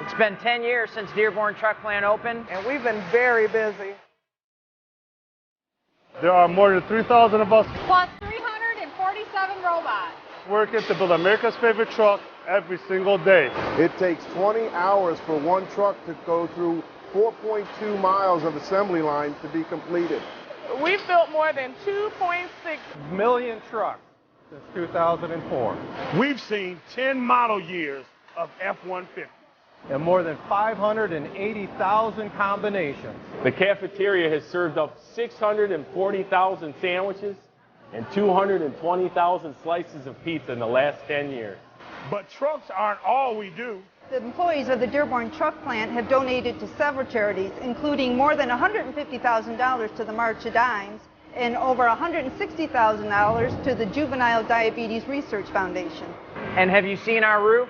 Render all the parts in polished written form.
It's been 10 years since Dearborn Truck Plant opened, and we've been very busy. There are more than 3,000 of us, plus 347 robots, working to build America's favorite truck every single day. It takes 20 hours for one truck to go through 4.2 miles of assembly line to be completed. We've built more than 2.6 million trucks since 2004. We've seen 10 model years of F-150. And more than 580,000 combinations. The cafeteria has served up 640,000 sandwiches and 220,000 slices of pizza in the last 10 years. But trucks aren't all we do. The employees of the Dearborn Truck Plant have donated to several charities, including more than $150,000 to the March of Dimes and over $160,000 to the Juvenile Diabetes Research Foundation. And have you seen our roof?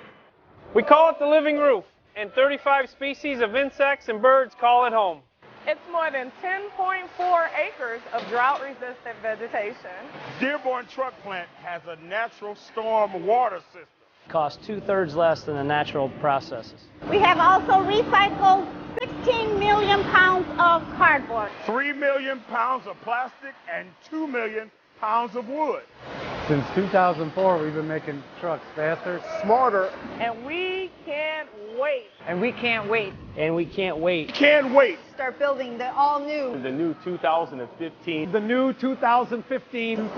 We call it the living roof, and 35 species of insects and birds call it home. It's more than 10.4 acres of drought-resistant vegetation. Dearborn Truck Plant has a natural storm water system. Costs 2/3 less than the natural processes. We have also recycled 16 million pounds of cardboard, 3 million pounds of plastic, and 2 million pounds of wood. Since 2004, we've been making trucks faster, smarter, and we can't wait. And we can't wait. And we can't wait. Can't wait. Start building the all-new. The new 2015. The new 2015.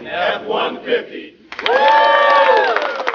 F-150. Woo!